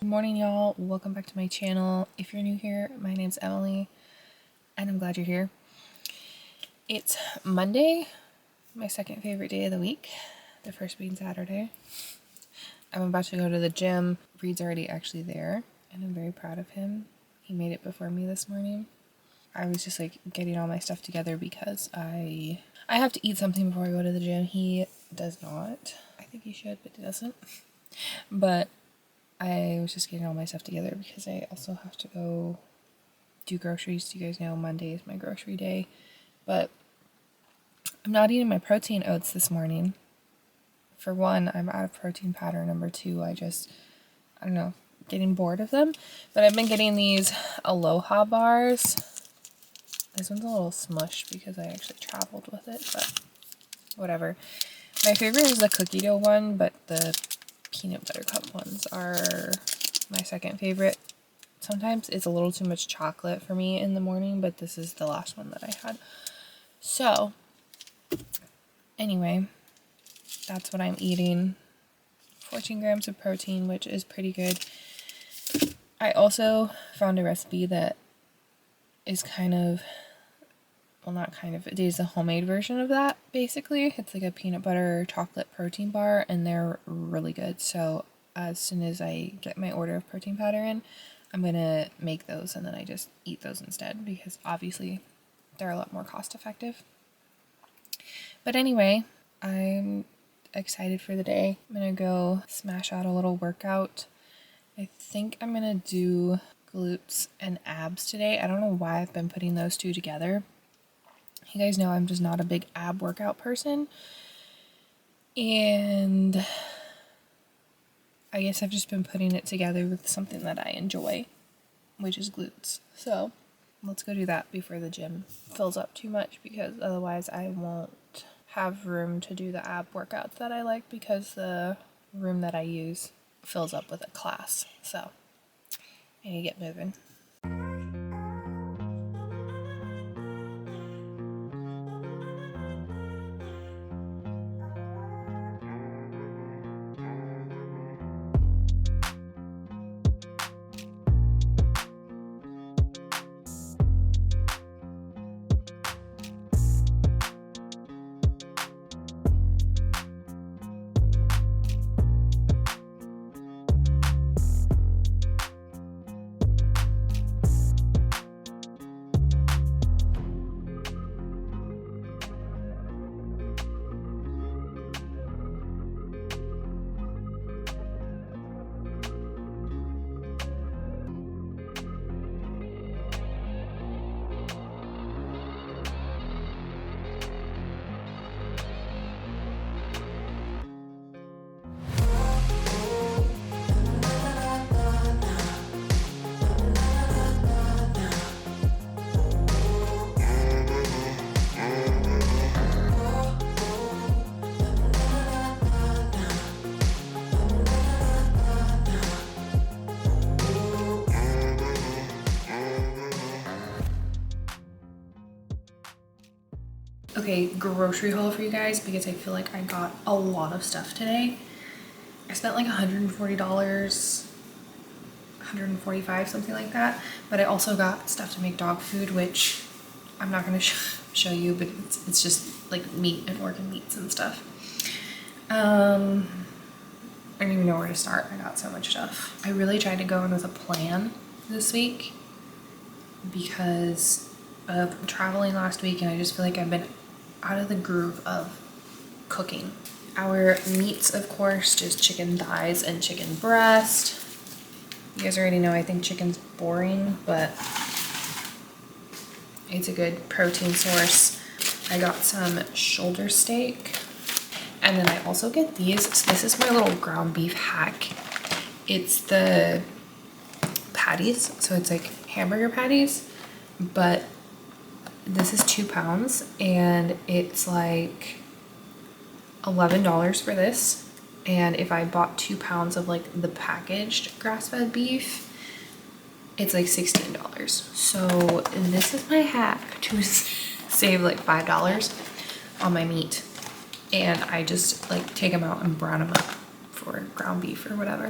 Good morning, y'all. Welcome back to my channel. If you're new here, my name's Emily, and I'm glad you're here. It's Monday, my second favorite day of the week, the first being Saturday. I'm about to go to the gym. Reed's already actually there, and I'm very proud of him. He made it before me this morning. I was just like getting all my stuff together because I have to eat something before I go to the gym. He does not. I think he should, but he doesn't. But I was just getting all my stuff together because I also have to go do groceries. You guys know Monday is my grocery day. But I'm not eating my protein oats this morning. For one, I'm out of protein powder. Number two, I don't know, getting bored of them. But I've been getting these Aloha bars. This one's a little smushed because I actually traveled with it, but whatever. My favorite is the cookie dough one, but the peanut butter cup ones are my second favorite. Sometimes it's a little too much chocolate for me in the morning, but this is the last one that I had. So, anyway, that's what I'm eating. 14 grams of protein, which is pretty good. I also found a recipe that is it is a homemade version of that, basically. It's like a peanut butter chocolate protein bar, and they're really good. So as soon as I get my order of protein powder in, I'm going to make those, and then I just eat those instead, because obviously they're a lot more cost effective. But anyway, I'm excited for the day. I'm going to go smash out a little workout. I think I'm going to do glutes and abs today. I don't know why I've been putting those two together. You guys know I'm just not a big ab workout person. And I guess I've just been putting it together with something that I enjoy, which is glutes. So let's go do that before the gym fills up too much, because otherwise I won't have room to do the ab workouts that I like, because the room that I use fills up with a class. So I need to get moving. Okay, grocery haul for you guys, because I feel like I got a lot of stuff today. I spent like $140, $145, something like that. But I also got stuff to make dog food, which I'm not going to show you, but it's just like meat and organ meats and stuff. I don't even know where to start. I got so much stuff. I really tried to go in with a plan this week because of traveling last week, and I just feel like I've been out of the groove of cooking. Our meats, of course, just chicken thighs and chicken breast. You guys already know I think chicken's boring, but it's a good protein source. I got some shoulder steak, and then I also get these. So this is my little ground beef hack. It's the patties, so it's like hamburger patties, but this is 2 pounds, and it's like $11 for this. And if I bought 2 pounds of like the packaged grass-fed beef, it's like $16. So this is my hack to save like $5 on my meat. And I just like take them out and brown them up for ground beef or whatever.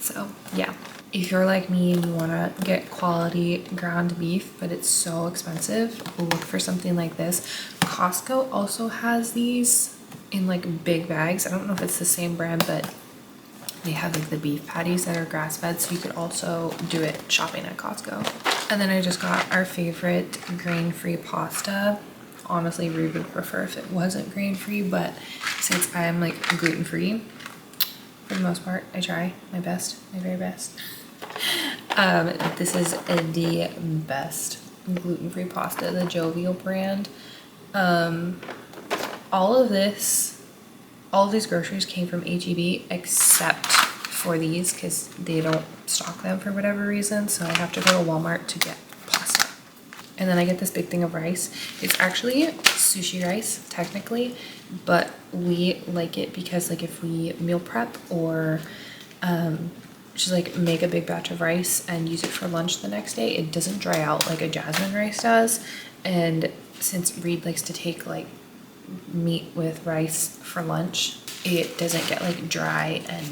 So yeah, if you're like me and you want to get quality ground beef, but it's so expensive, look for something like this. Costco also has these in like big bags. I don't know if it's the same brand, but they have like the beef patties that are grass-fed, so you could also do it shopping at Costco. And then I just got our favorite grain-free pasta. Honestly, we would prefer if it wasn't grain-free, but since I'm like gluten-free, for the most part, I try my best, my very best. This is the best gluten-free pasta, the Jovial brand. All of these groceries came from H-E-B except for these because they don't stock them for whatever reason, so I have to go to Walmart to get pasta. And then I get this big thing of rice. It's actually sushi rice technically, but we like it because like if we meal prep or just like make a big batch of rice and use it for lunch the next day, it doesn't dry out like a jasmine rice does. And since Reed likes to take like meat with rice for lunch, it doesn't get like dry and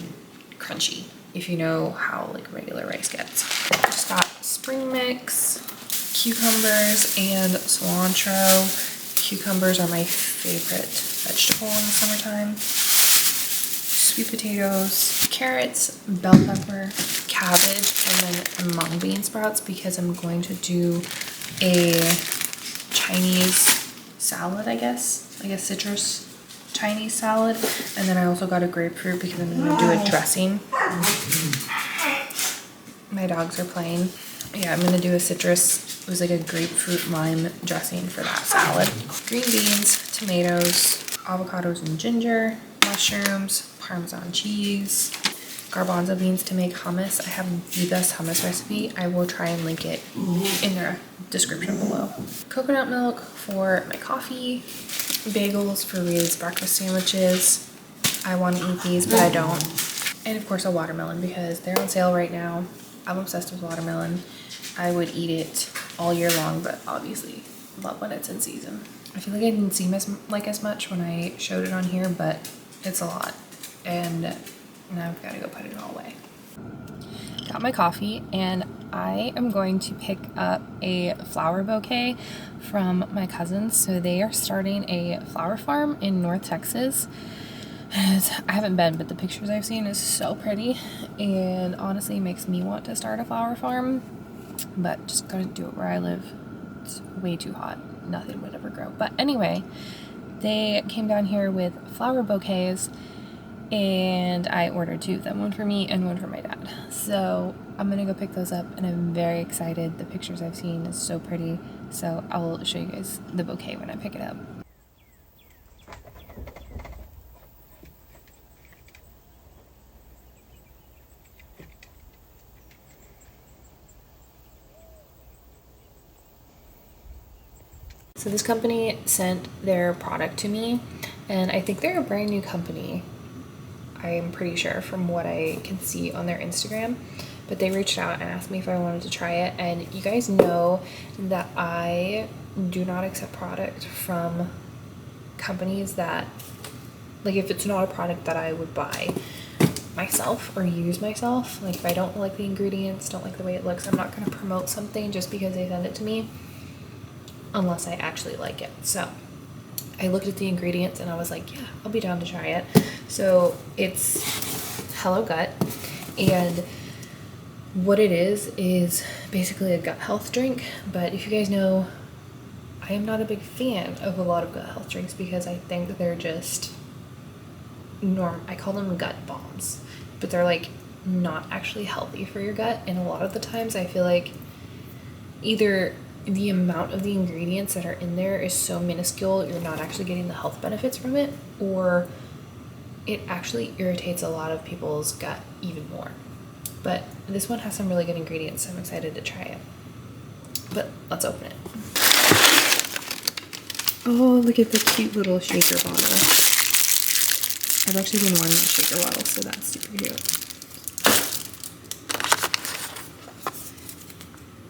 crunchy, if you know how like regular rice gets. Just got spring mix, cucumbers, and cilantro. Cucumbers are my favorite vegetable in the summertime. Sweet potatoes, carrots, bell pepper, cabbage, and then mung bean sprouts because I'm going to do a Chinese salad, I guess, like a citrus Chinese salad. And then I also got a grapefruit because I'm going to do a dressing. My dogs are playing. Yeah, I'm going to do a citrus, it was like a grapefruit lime dressing for that salad. Green beans, tomatoes, avocados and ginger, mushrooms, Parmesan cheese, garbanzo beans to make hummus. I have the best hummus recipe. I will try and link it in the description below. Coconut milk for my coffee, bagels for Reed's breakfast sandwiches. I want to eat these, but I don't. And of course a watermelon because they're on sale right now. I'm obsessed with watermelon. I would eat it all year long, but obviously love when it's in season. I feel like I didn't seem as much when I showed it on here, but it's a lot. And now I've got to go put it all away. Got my coffee and I am going to pick up a flower bouquet from my cousins. So they are starting a flower farm in North Texas. I haven't been, but the pictures I've seen is so pretty and honestly makes me want to start a flower farm, but just gotta do it where I live. It's way too hot. Nothing would ever grow. But anyway, they came down here with flower bouquets and I ordered 2 of them, one for me and one for my dad. So I'm gonna go pick those up and I'm very excited. The pictures I've seen is so pretty. So I'll show you guys the bouquet when I pick it up. So this company sent their product to me and I think they're a brand new company. I am pretty sure from what I can see on their Instagram, but they reached out and asked me if I wanted to try it. And you guys know that I do not accept product from companies that, like if it's not a product that I would buy myself or use myself, like if I don't like the ingredients, don't like the way it looks, I'm not going to promote something just because they send it to me unless I actually like it. So I looked at the ingredients and I was like, yeah, I'll be down to try it. So it's Hello Gut, and what it is basically a gut health drink. But if you guys know, I am not a big fan of a lot of gut health drinks because I think they're just I call them gut bombs, but they're like not actually healthy for your gut. And a lot of the times I feel like either the amount of the ingredients that are in there is so minuscule you're not actually getting the health benefits from it, or it actually irritates a lot of people's gut even more. But this one has some really good ingredients, so I'm excited to try it. But let's open it. Oh, look at the cute little shaker bottle. I've actually been wanting a shaker bottle, so that's super cute.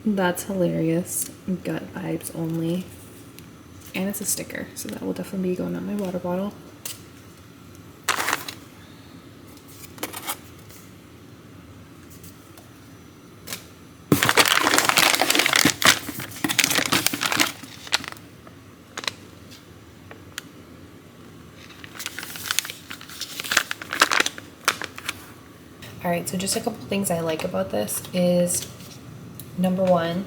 That's hilarious. Gut vibes only. And it's a sticker, so that will definitely be going on my water bottle. Alright, so just a couple things I like about this is, number one,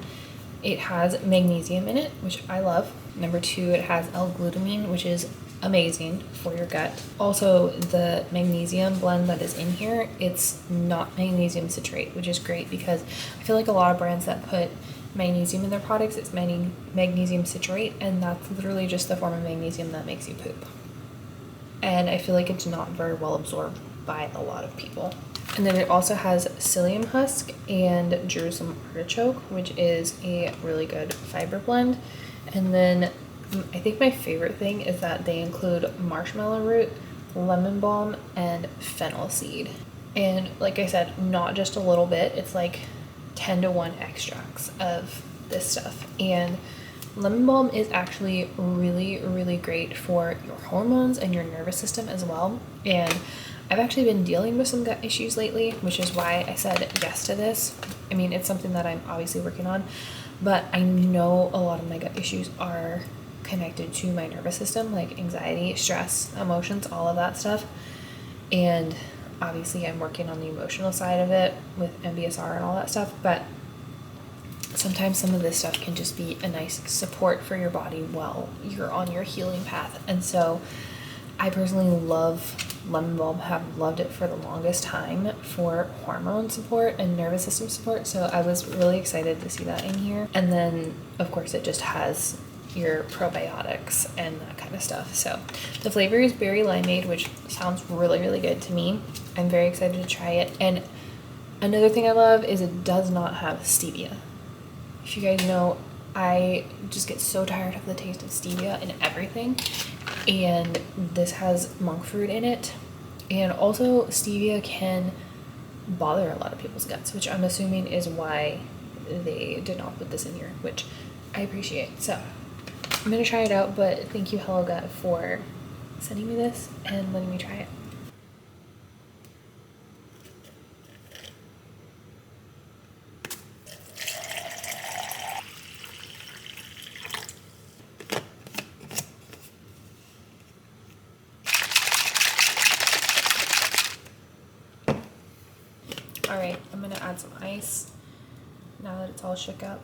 it has magnesium in it, which I love. Number two, it has L-glutamine, which is amazing for your gut. Also, the magnesium blend that is in here, it's not magnesium citrate, which is great because I feel like a lot of brands that put magnesium in their products, it's magnesium citrate, and that's literally just the form of magnesium that makes you poop. And I feel like it's not very well absorbed by a lot of people. And then it also has psyllium husk and Jerusalem artichoke, which is a really good fiber blend. And then I think my favorite thing is that they include marshmallow root, lemon balm, and fennel seed. And like I said, not just a little bit, it's like 10-to-1 extracts of this stuff. And lemon balm is actually really, really great for your hormones and your nervous system as well. And I've actually been dealing with some gut issues lately, which is why I said yes to this. I mean, it's something that I'm obviously working on, but I know a lot of my gut issues are connected to my nervous system, like anxiety, stress, emotions, all of that stuff. And obviously I'm working on the emotional side of it with MBSR and all that stuff, but sometimes some of this stuff can just be a nice support for your body while you're on your healing path. And so I personally love lemon balm, have loved it for the longest time for hormone support and nervous system support. So I was really excited to see that in here. And then of course it just has your probiotics and that kind of stuff. So the flavor is berry limeade, which sounds really, really good to me. I'm very excited to try it. And another thing I love is it does not have stevia. If you guys know, I just get so tired of the taste of stevia in everything. And this has monk fruit in it. And also stevia can bother a lot of people's guts, which I'm assuming is why they did not put this in here, which I appreciate. So I'm gonna try it out, but thank you Hello Gut for sending me this and letting me try it. Alright, I'm gonna add some ice now that it's all shook up.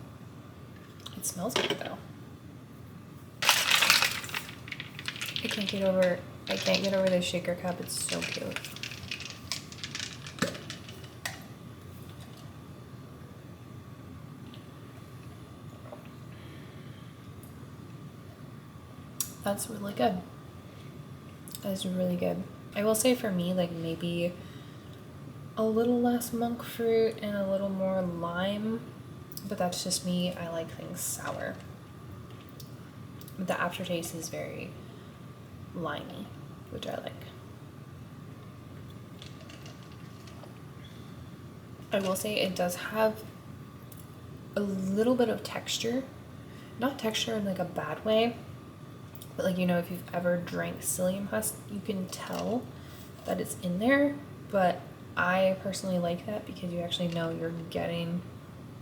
It smells good though. I can't get over this shaker cup, it's so cute. That's really good. That's really good. I will say for me, like maybe a little less monk fruit and a little more lime, but that's just me. I like things sour. But the aftertaste is very limey, which I like. I will say it does have a little bit of texture. Not texture in like a bad way, but like, you know, if you've ever drank psyllium husk, you can tell that it's in there, but I personally like that because you actually know you're getting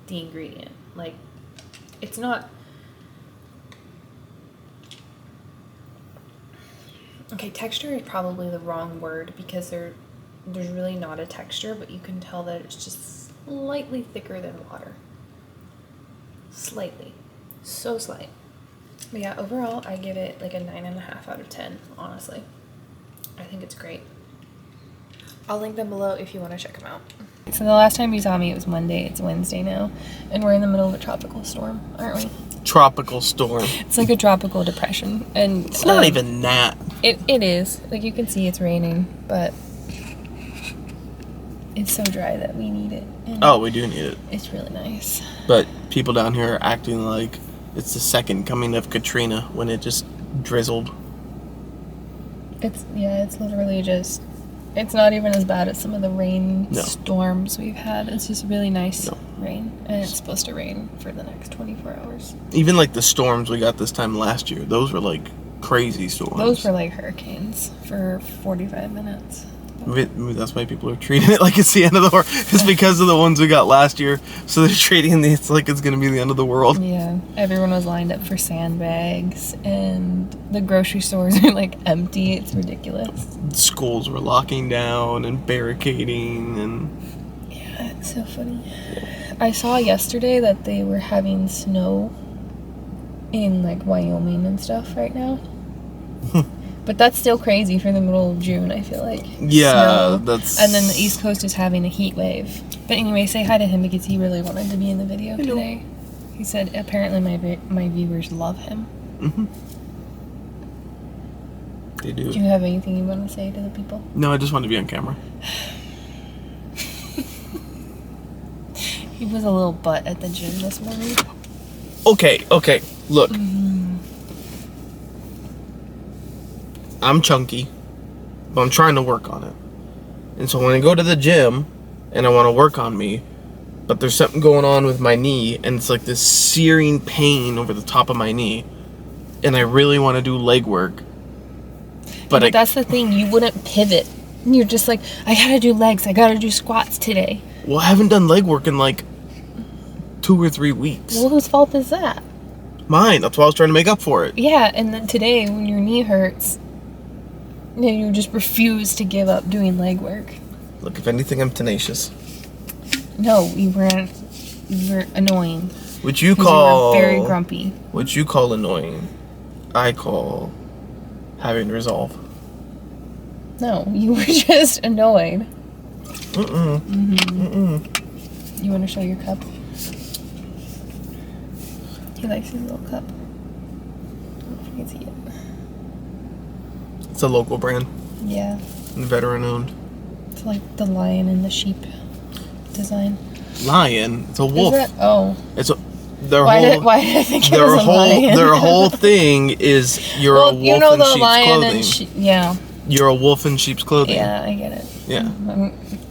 the ingredient. Like, it's not... Okay, texture is probably the wrong word because there's really not a texture, but you can tell that it's just slightly thicker than water. Slightly. So slight. But yeah, overall, I give it like a 9.5 out of 10, honestly. I think it's great. I'll link them below if you want to check them out. So the last time you saw me, it was Monday. It's Wednesday now. And we're in the middle of a tropical storm, aren't we? Tropical storm. It's like a tropical depression. And it's not even that. It is. Like, you can see it's raining, but it's so dry that we need it. And oh, we do need it. It's really nice. But people down here are acting like it's the second coming of Katrina when it just drizzled. It's literally just... It's not even as bad as some of the rain storms we've had. It's just really nice rain. And it's supposed to rain for the next 24 hours. Even like the storms we got this time last year, those were like crazy storms. Those were like hurricanes for 45 minutes. Maybe that's why people are treating it like it's the end of the world. It's because of the ones we got last year. So they're treating these like it's going to be the end of the world. Yeah, everyone was lined up for sandbags, and the grocery stores are like empty. It's ridiculous. Schools were locking down and barricading and... Yeah, it's so funny. I saw yesterday that they were having snow in like Wyoming and stuff right now. But that's still crazy for the middle of June, I feel like. Yeah, Snow. that's... And then the East Coast is having a heat wave. But anyway, say hi to him because he really wanted to be in the video today. He said apparently my viewers love him. Mm-hmm. They do. Do you have anything you want to say to the people? No, I just want to be on camera. He was a little butt at the gym this morning. Okay, look. I'm chunky, but I'm trying to work on it. And so when I go to the gym and I want to work on me, but there's something going on with my knee and it's like this searing pain over the top of my knee, and I really want to do leg work. But that's the thing, you wouldn't pivot. You're just like, I gotta do legs, I gotta do squats today. Well, I haven't done leg work in like 2 or 3 weeks. Well, whose fault is that? Mine. That's why I was trying to make up for it. Yeah, and then today when your knee hurts, you just refuse to give up doing leg work. Look, if anything, I'm tenacious. No, you weren't. You were annoying. Which you 'Cause call... you were very grumpy. Which you call annoying, I call having resolve. No, you were just annoyed. You want to show your cup? He likes his little cup. I don't know if you can see it. It's a local brand, Yeah, veteran owned. it's like the lion and the sheep design. Lion. It's a wolf. Is it? Oh. It's a... Their Why whole... did I think it was a lion? Their whole thing is you're a wolf you know in the sheep's lion clothing. and yeah. You're a wolf in sheep's clothing. Yeah, I get it. Yeah.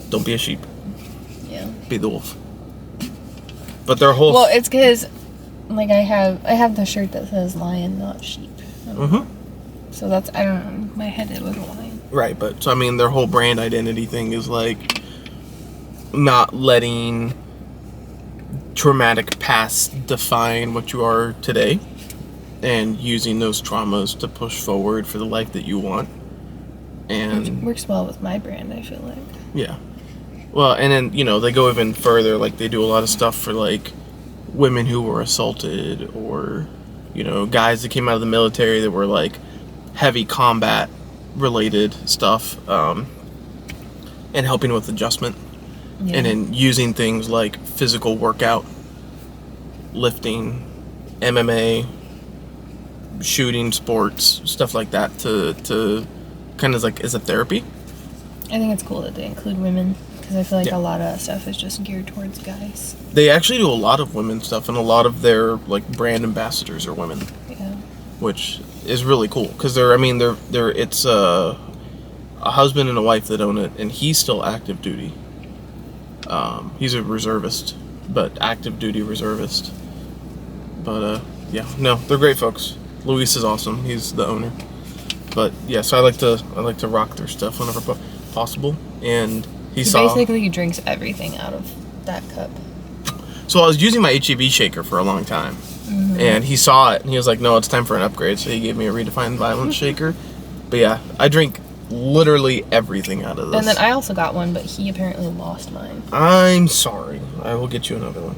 Don't be a sheep. Yeah. Be the wolf. But their whole... Well, it's because, like, I have the shirt that says lion, not sheep. So that's, I don't know, in my head it was a lion. Right, but, so I mean, their whole brand identity thing is, like, not letting traumatic past define what you are today, and using those traumas to push forward for the life that you want. Which And works well with my brand, I feel like. yeah. Well, and then, you know, they go even further, like, they do a lot of stuff for, like, women who were assaulted, or, you know, guys that came out of the military that were, like, heavy combat related stuff, and helping with adjustment. Yeah. And then using things like physical workout, lifting, MMA, shooting sports, stuff like that to kind of like as a therapy. I think it's cool that they include women, because I feel like Yeah. a lot of that stuff is just geared towards guys. They actually do a lot of women stuff, and a lot of their like brand ambassadors are women, Yeah. which is really cool because it's a husband and a wife that own it, and he's still active duty. He's a reservist, but active duty reservist. But yeah, no, they're great folks. Luis is awesome. He's the owner. But yeah, so I like to rock their stuff whenever possible. And he saw. Basically drinks everything out of that cup. So I was using my HEB shaker for a long time, and he saw it and he was like, "No, it's time for an upgrade." So he gave me a Redefined Violence shaker. But yeah, I drink literally everything out of this. And then I also got one, but he apparently lost mine. I'm sorry. I will get you another one.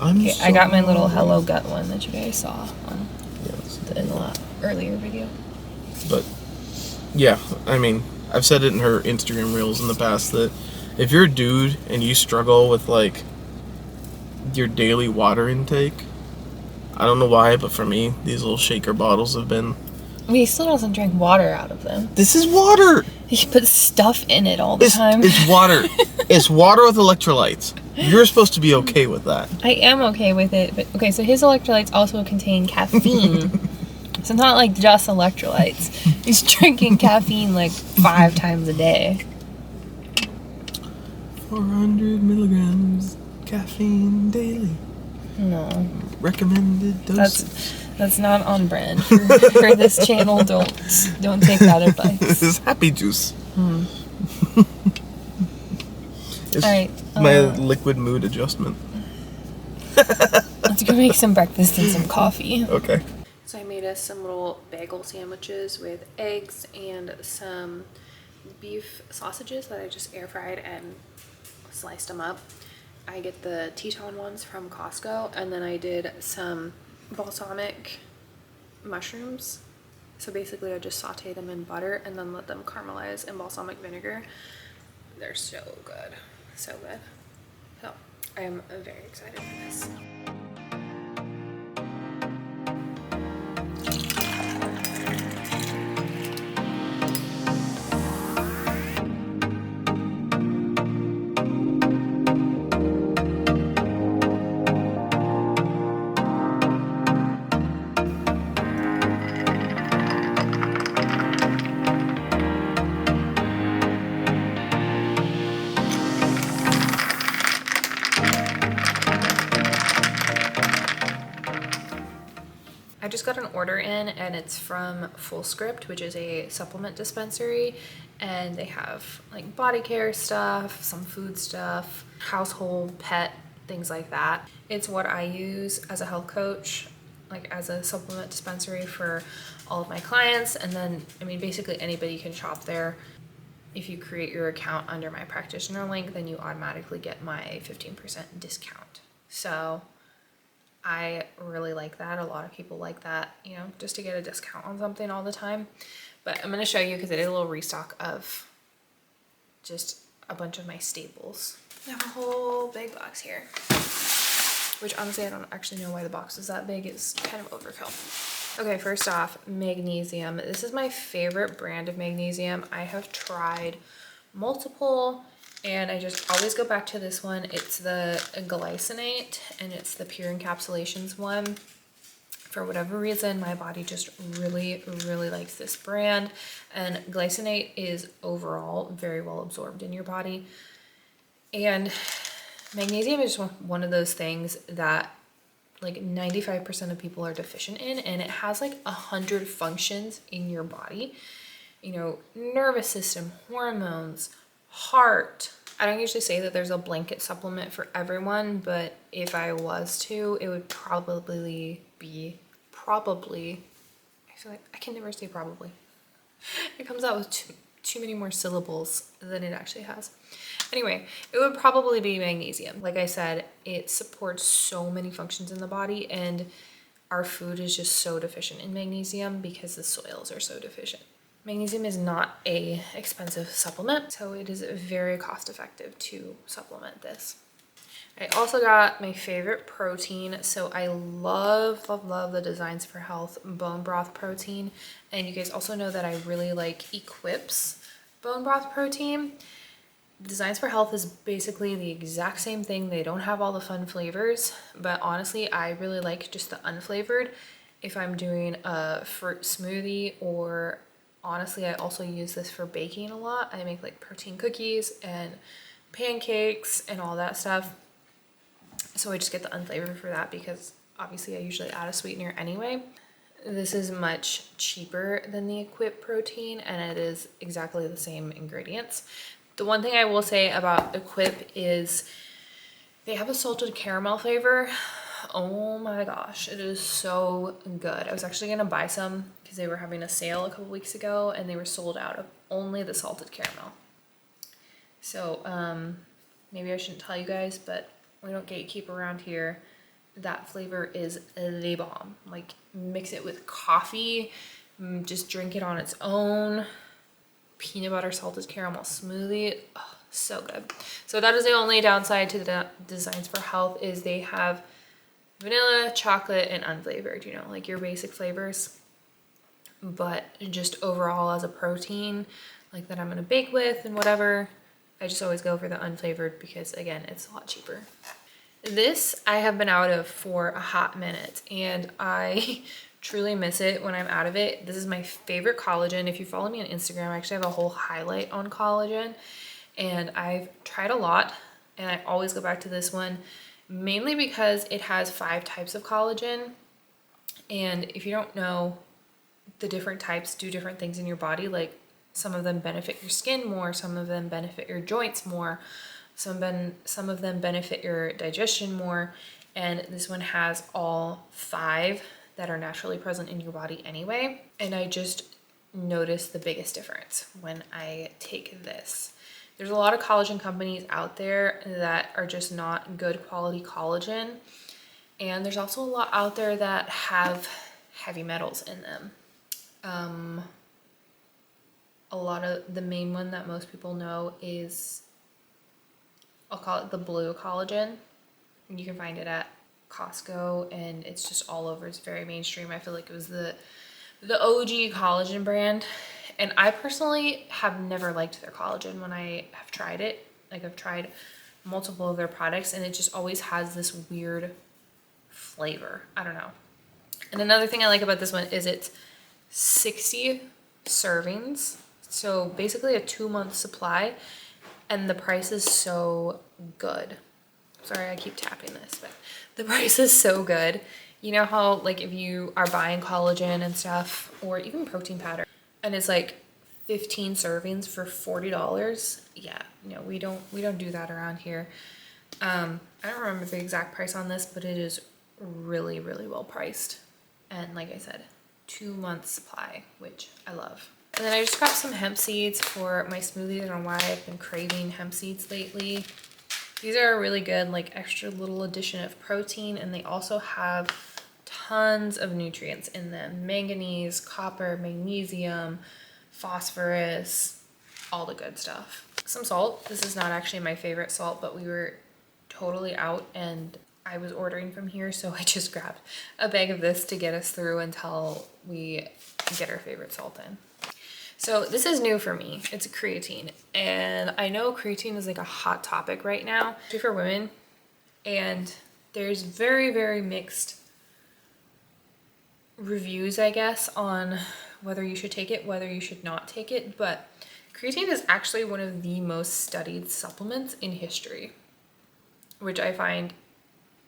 Okay, I got my little Hello Gut one that you guys saw on Yes. in the earlier video. But yeah, I mean, I've said it in her Instagram reels in the past that if you're a dude and you struggle with like your daily water intake, I don't know why, but for me, these little shaker bottles have been... I mean, he still doesn't drink water out of them. This is water! He puts stuff in it all the time. It's water. It's water with electrolytes. You're supposed to be okay with that. I am okay with it, but okay, so his electrolytes also contain caffeine. So it's not like just electrolytes. He's drinking caffeine like 5 times a day. 400 milligrams caffeine daily. No. Recommended dosage. That's not on brand for this channel. Don't take that advice. This is happy juice. It's Alright, my liquid mood adjustment. let's go make some breakfast and some coffee. Okay. So I made us some little bagel sandwiches with eggs and some beef sausages that I just air fried and sliced them up. I get the Teton ones from Costco, and then I did some balsamic mushrooms. So basically I just saute them in butter and then let them caramelize in balsamic vinegar. They're so good. So good. So I am very excited for this. I just got an order in, and it's from Fullscript, which is a supplement dispensary, and they have like body care stuff, some food stuff, household, pet, things like that. It's what I use as a health coach, like as a supplement dispensary for all of my clients. And then, I mean, basically anybody can shop there. If you create your account under my practitioner link, then you automatically get my 15% discount. So I really like that. A lot of people like that, you know, just to get a discount on something all the time. But I'm going to show you because I did a little restock of just a bunch of my staples. I have a whole big box here, which honestly I don't actually know why the box is that big. It's kind of overkill. Okay, first off, magnesium. This is my favorite brand of magnesium. I have tried multiple, and I just always go back to this one. It's the glycinate, and it's the pure encapsulations one. For whatever reason, my body just really, really likes this brand. And glycinate is overall very well absorbed in your body. And magnesium is one of those things that like 95% of people are deficient in, and it has like 100 functions in your body. You know, nervous system, hormones, heart. I don't usually say that there's a blanket supplement for everyone, but if I was to, it would probably be I feel like I can never say probably. It comes out with too many more syllables than it actually has. Anyway, it would probably be magnesium. Like I said, it supports so many functions in the body, and our food is just so deficient in magnesium because the soils are so deficient. Magnesium is not a expensive supplement, so it is very cost effective to supplement this. I also got my favorite protein. So I love the Designs for Health bone broth protein. And you guys also know that I really like Equip's bone broth protein. Designs for Health is basically the exact same thing. They don't have all the fun flavors, but honestly, I really like just the unflavored. If I'm doing a fruit smoothie, or honestly, I also use this for baking a lot. I make like protein cookies and pancakes and all that stuff. So I just get the unflavored for that because obviously I usually add a sweetener anyway. This is much cheaper than the Equip protein, and it is exactly the same ingredients. The one thing I will say about Equip is they have a salted caramel flavor. Oh my gosh, it is so good. I was actually gonna buy some because they were having a sale a couple weeks ago, and they were sold out of only the salted caramel. So maybe I shouldn't tell you guys, but we don't gatekeep around here. That flavor is the bomb. Like, mix it with coffee, just drink it on its own. Peanut butter salted caramel smoothie, oh, so good. So that is the only downside to the Designs for Health, is they have vanilla, chocolate, and unflavored, you know, like your basic flavors. But just overall as a protein, like that I'm gonna bake with and whatever, I just always go for the unflavored because, again, it's a lot cheaper. This I have been out of for a hot minute, and I truly miss it when I'm out of it. This is my favorite collagen. If you follow me on Instagram, I actually have a whole highlight on collagen, and I've tried a lot, and I always go back to this one, mainly because it has 5 types of collagen, And if you don't know, the different types do different things in your body. Like some of them benefit your skin more, some of them benefit your joints more, some of them benefit your digestion more. And this one has all 5 that are naturally present in your body anyway. And I just noticed the biggest difference when I take this. There's a lot of collagen companies out there that are just not good quality collagen. And there's also a lot out there that have heavy metals in them. A lot of the main one that most people know is, I'll call it the blue collagen. You can find it at Costco and it's just all over. It's very mainstream. I feel like it was the OG collagen brand. And I personally have never liked their collagen when I have tried it. Like I've tried multiple of their products and it just always has this weird flavor. I don't know. And another thing I like about this one is it's 60 servings. So basically a 2-month supply, and the price is so good. Sorry, I keep tapping this, but the price is so good. You know how like if you are buying collagen and stuff, or even protein powder, and it's like 15 servings for $40? Yeah, no, we don't do that around here. I don't remember the exact price on this, but it is really, really well priced. And like I said, 2-month supply, which I love. And then I just got some hemp seeds for my smoothie. I don't know why I've been craving hemp seeds lately. These are a really good, like extra little addition of protein, and they also have tons of nutrients in them. Manganese, copper, magnesium, phosphorus, all the good stuff. Some salt. This is not actually my favorite salt, but we were totally out and I was ordering from here, so I just grabbed a bag of this to get us through until we get our favorite salt in. So this is new for me. It's a creatine, and I know creatine is like a hot topic right now, especially for women, and there's very, very mixed reviews, I guess, on whether you should take it, whether you should not take it, but creatine is actually one of the most studied supplements in history, which I find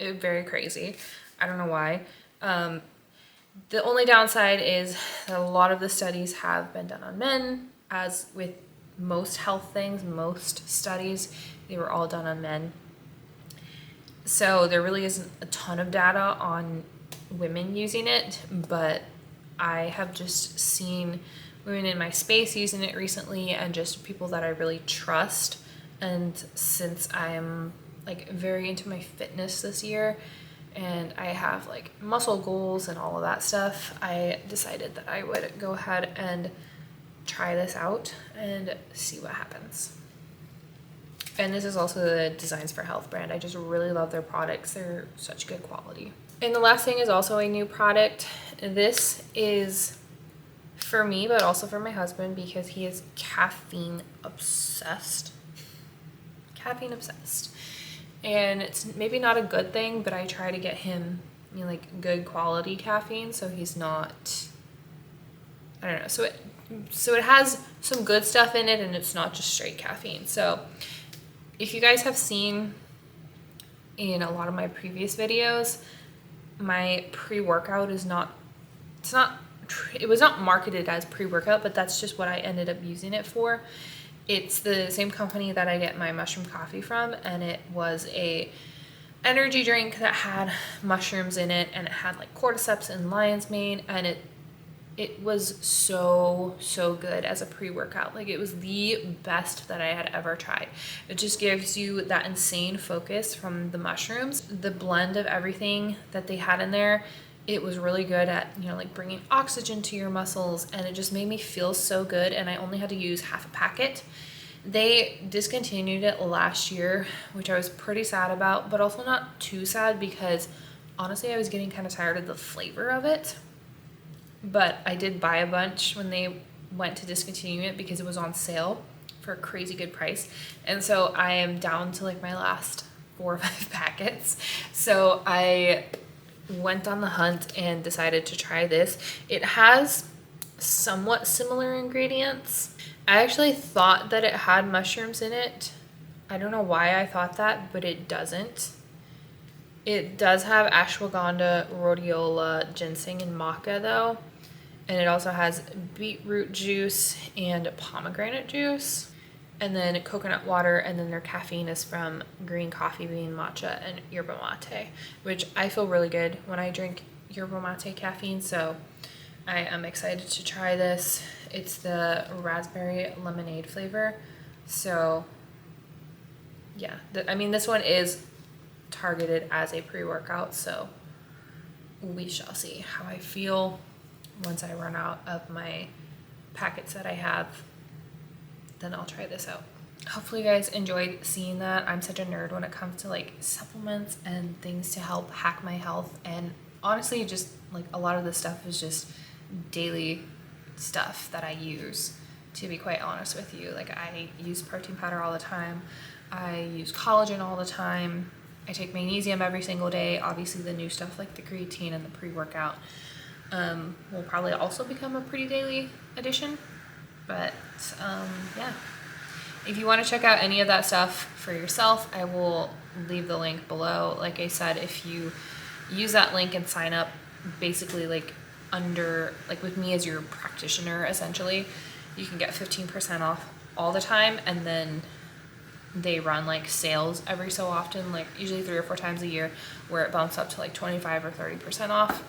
very crazy. I don't know why. The only downside is that a lot of the studies have been done on men, as with most health things, most studies, they were all done on men. So there really isn't a ton of data on women using it, but I have just seen women in my space using it recently and just people that I really trust. And since I am like very into my fitness this year, and I have like muscle goals and all of that stuff, I decided that I would go ahead and try this out and see what happens. And this is also the Designs for Health brand. I just really love their products. They're such good quality. And the last thing is also a new product. This is for me, but also for my husband because he is caffeine obsessed. Caffeine obsessed. And it's maybe not a good thing, but I try to get him, you know, like good quality caffeine so he's not, I don't know. So it has some good stuff in it and it's not just straight caffeine. So if you guys have seen in a lot of my previous videos, my pre-workout is not, it was not marketed as pre-workout, but that's just what I ended up using it for. It's the same company that I get my mushroom coffee from, and it was a energy drink that had mushrooms in it, and it had like cordyceps and lion's mane, and it was so good as a pre-workout. Like it was the best that I had ever tried. It just gives you that insane focus from the mushrooms. The blend of everything that they had in there, it was really good at, you know, like bringing oxygen to your muscles, and it just made me feel so good. And I only had to use half a packet. They discontinued it last year, which I was pretty sad about, but also not too sad because honestly I was getting kind of tired of the flavor of it. But I did buy a bunch when they went to discontinue it because it was on sale for a crazy good price. And so I am down to like my last 4 or 5 packets. So I went on the hunt and decided to try this. It has somewhat similar ingredients. I actually thought that it had mushrooms in it. I don't know why I thought that, but it doesn't. It does have ashwagandha, rhodiola, ginseng, and maca though. And it also has beetroot juice and pomegranate juice. And then coconut water, and then their caffeine is from green coffee bean, matcha, and yerba mate, which I feel really good when I drink yerba mate caffeine, so I am excited to try this. It's the raspberry lemonade flavor, so yeah, I mean, this one is targeted as a pre-workout, so we shall see how I feel once I run out of my packets that I have. Then I'll try this out. Hopefully you guys enjoyed seeing that. I'm such a nerd when it comes to like supplements and things to help hack my health, and honestly just like a lot of this stuff is just daily stuff that I use, to be quite honest with you. Like, I use protein powder all the time, I use collagen all the time, I take magnesium every single day. Obviously the new stuff like the creatine and the pre-workout will probably also become a pretty daily addition. But yeah, if you want to check out any of that stuff for yourself, I will leave the link below. Like I said, if you use that link and sign up basically like under, like with me as your practitioner essentially, you can get 15% off all the time. And then they run like sales every so often, like usually 3 or 4 times a year, where it bumps up to like 25 or 30% off,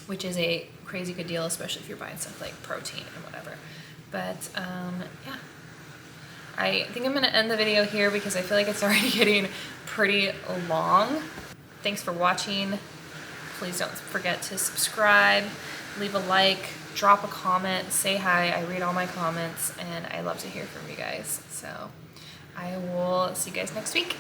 which is a crazy good deal, especially if you're buying stuff like protein and whatever. But yeah, I think I'm gonna end the video here because I feel like it's already getting pretty long. Thanks for watching. Please don't forget to subscribe, leave a like, drop a comment, say hi. I read all my comments and I love to hear from you guys. So I will see you guys next week.